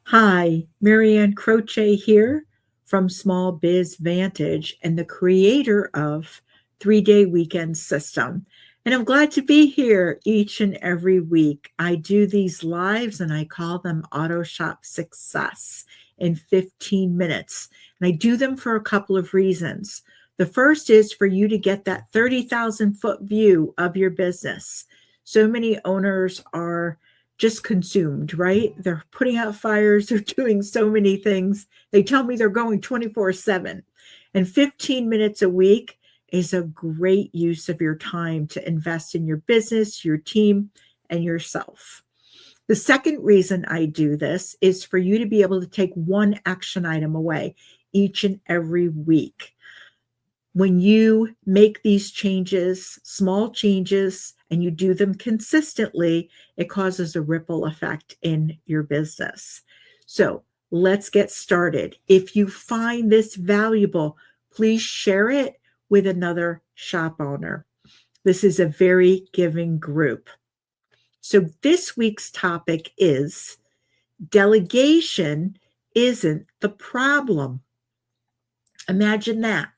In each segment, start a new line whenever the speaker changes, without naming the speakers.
Hi, Marianne Croce here from Small Biz Vantage and the creator of 3 Day Weekend System. And I'm glad to be here each and every week. I do these lives and I call them Auto Shop Success in 15 minutes. And I do them for a couple of reasons. The first is for you to get that 30,000-foot view of your business. So many owners are just consumed, right? They're putting out fires, they're doing so many things. They tell me they're going 24/7. And 15 minutes a week is a great use of your time to invest in your business, your team, and yourself. The second reason I do this is for you to be able to take one action item away each and every week. When you make these changes, small changes, and you do them consistently, it causes a ripple effect in your business. So let's get started. If you find this valuable, please share it with another shop owner. This is a very giving group. So this week's topic is delegation isn't the problem. Imagine that.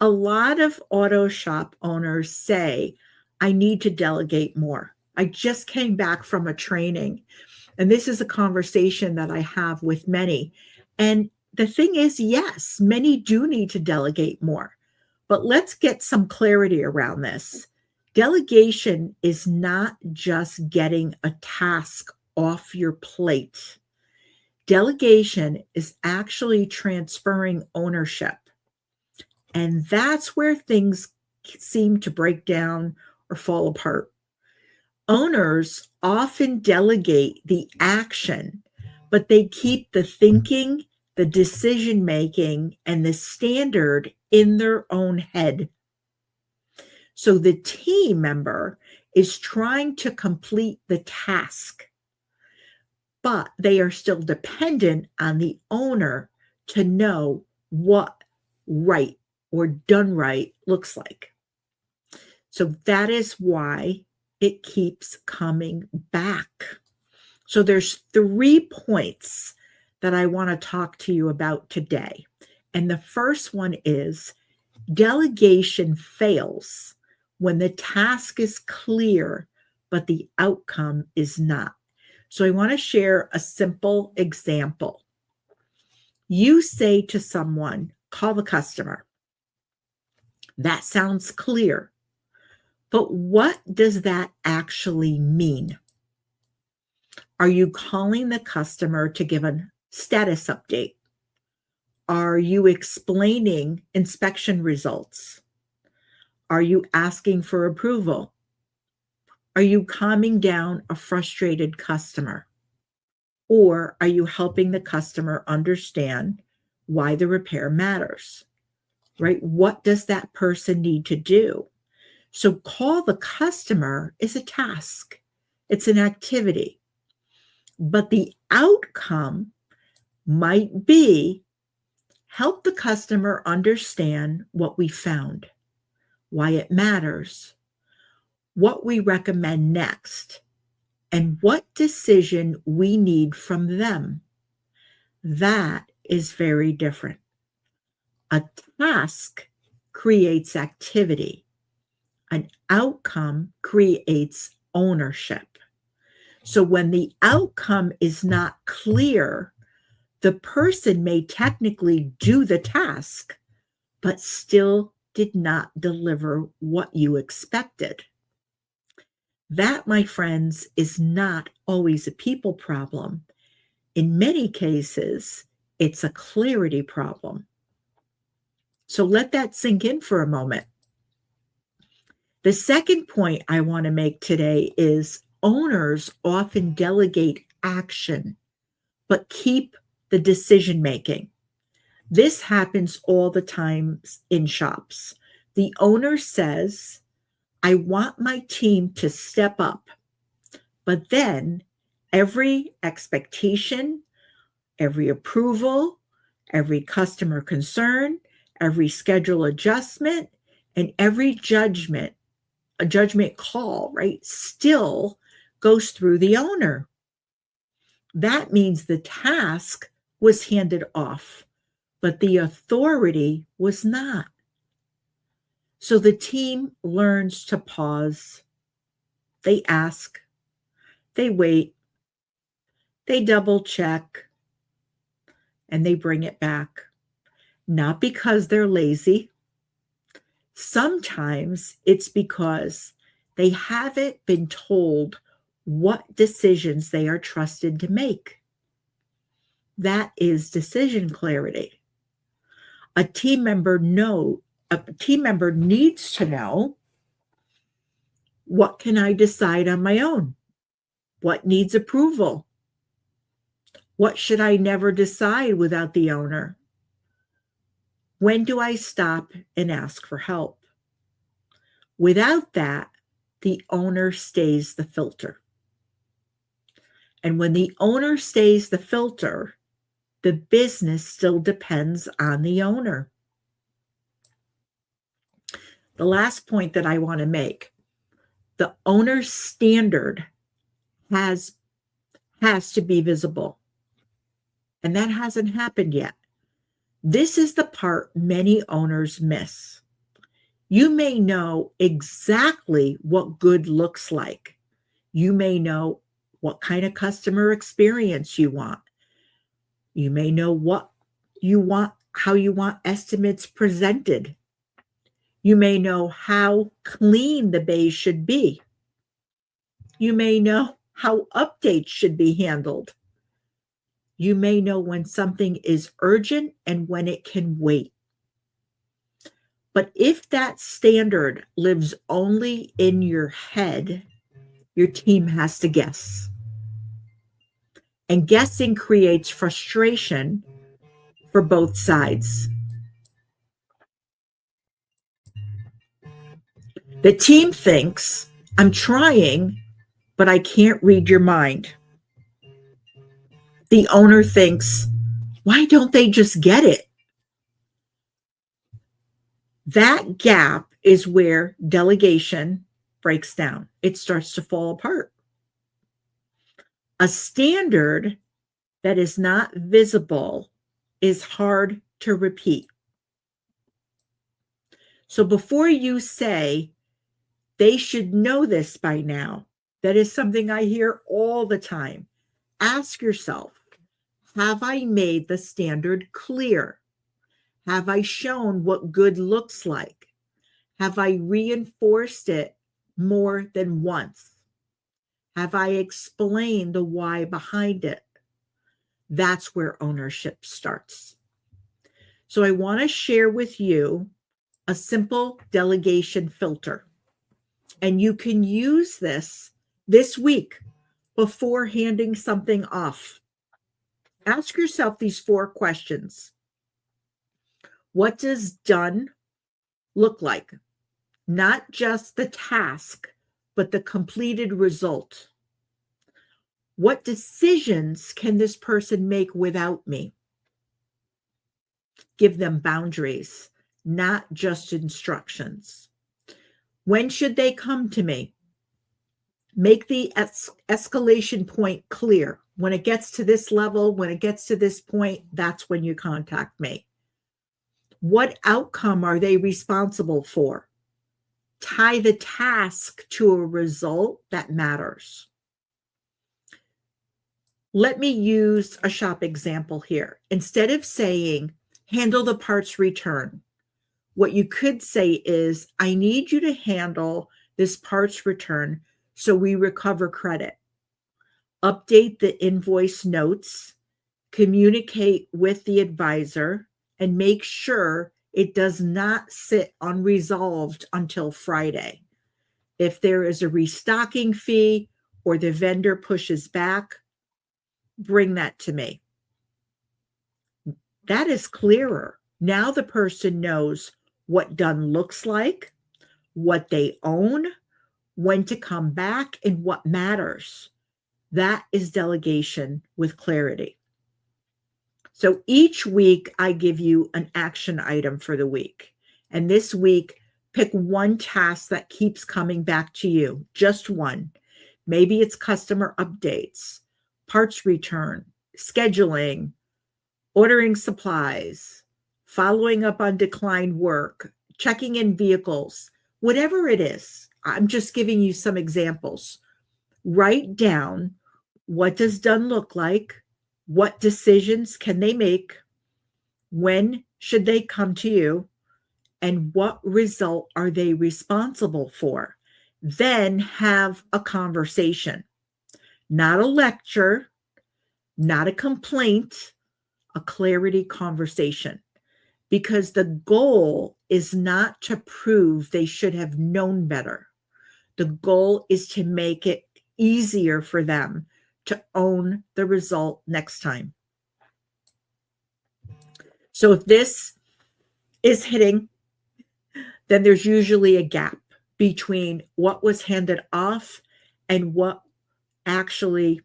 A lot of auto shop owners say, I need to delegate more. I just came back from a training, and this is a conversation that I have with many. And the thing is, yes, many do need to delegate more, but let's get some clarity around this. Delegation is not just getting a task off your plate. Delegation is actually transferring ownership. And that's where things seem to break down or fall apart. Owners often delegate the action, but they keep the thinking, the decision making, and the standard in their own head. So the team member is trying to complete the task, but they are still dependent on the owner to know what right or done right looks like. So that is why it keeps coming back. So there's 3 points that I want to talk to you about today. And the first one is delegation fails when the task is clear, but the outcome is not. So I want to share a simple example. You say to someone, call the customer. That sounds clear. But what does that actually mean? Are you calling the customer to give a status update? Are you explaining inspection results? Are you asking for approval? Are you calming down a frustrated customer? Or are you helping the customer understand why the repair matters? Right? What does that person need to do? So call the customer is a task. It's an activity. But the outcome might be help the customer understand what we found, why it matters, what we recommend next, and what decision we need from them. That is very different. A task creates activity. An outcome creates ownership. So when the outcome is not clear, the person may technically do the task, but still did not deliver what you expected. That, my friends, is not always a people problem. In many cases, it's a clarity problem. So let that sink in for a moment. The second point I want to make today is owners often delegate action, but keep the decision making. This happens all the time in shops. The owner says, I want my team to step up, but then every expectation, every approval, every customer concern, every schedule adjustment, and every judgment call, right, still goes through the owner. That means the task was handed off, but the authority was not. So the team learns to pause. They ask, they wait, they double check, and they bring it back. Not because they're lazy. Sometimes it's because they haven't been told what decisions they are trusted to make. That is decision clarity. A team member needs to know, what can I decide on my own? What needs approval? What should I never decide without the owner? When do I stop and ask for help? Without that, the owner stays the filter. And when the owner stays the filter, the business still depends on the owner. The last point that I want to make, the owner's standard has to be visible. And that hasn't happened yet. This is the part many owners miss. You may know exactly what good looks like. You may know what kind of customer experience you want. You may know what you want, how you want estimates presented. You may know how clean the bay should be. You may know how updates should be handled. You may know when something is urgent and when it can wait. But if that standard lives only in your head, your team has to guess. And guessing creates frustration for both sides. The team thinks, I'm trying, but I can't read your mind. The owner thinks, why don't they just get it? That gap is where delegation breaks down. It starts to fall apart. A standard that is not visible is hard to repeat. So before you say, they should know this by now, that is something I hear all the time. Ask yourself, have I made the standard clear? Have I shown what good looks like? Have I reinforced it more than once? Have I explained the why behind it? That's where ownership starts. So I want to share with you a simple delegation filter. And you can use this week before handing something off. Ask yourself these 4 questions. What does done look like? Not just the task, but the completed result. What decisions can this person make without me? Give them boundaries, not just instructions. When should they come to me? Make the escalation point clear. When it gets to this level, when it gets to this point, that's when you contact me. What outcome are they responsible for? Tie the task to a result that matters. Let me use a shop example here. Instead of saying, handle the parts return, what you could say is, I need you to handle this parts return so we recover credit. Update the invoice notes, communicate with the advisor, and make sure it does not sit unresolved until Friday. If there is a restocking fee or the vendor pushes back, bring that to me. That is clearer. Now the person knows what done looks like, what they own, when to come back, and what matters. That is delegation with clarity. So each week I give you an action item for the week. And this week, pick one task that keeps coming back to you, just one. Maybe it's customer updates, parts return, scheduling, ordering supplies, following up on declined work, checking in vehicles, whatever it is. I'm just giving you some examples. Write down, what does done look like? What decisions can they make? When should they come to you? And what result are they responsible for? Then have a conversation, not a lecture, not a complaint, a clarity conversation. Because the goal is not to prove they should have known better. The goal is to make it easier for them to own the result next time. So if this is hitting, then there's usually a gap between what was handed off and what actually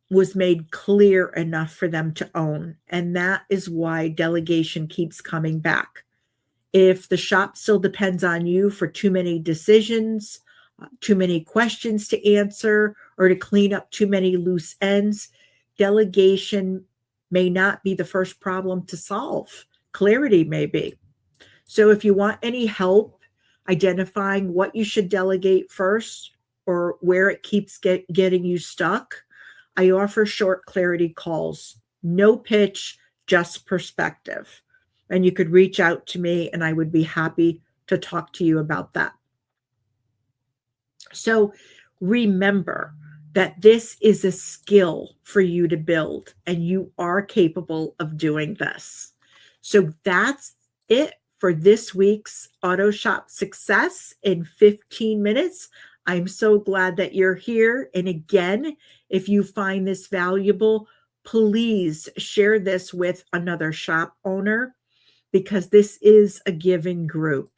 was made clear enough for them to own. And that is why delegation keeps coming back. If the shop still depends on you for too many decisions, too many questions to answer, or to clean up too many loose ends, delegation may not be the first problem to solve. Clarity may be. So if you want any help identifying what you should delegate first or where it keeps getting you stuck, I offer short clarity calls, no pitch, just perspective. And you could reach out to me and I would be happy to talk to you about that. So remember that this is a skill for you to build and you are capable of doing this. So that's it for this week's Auto Shop Success in 15 minutes. I'm so glad that you're here. And again, if you find this valuable, please share this with another shop owner because this is a giving group.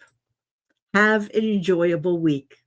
Have an enjoyable week.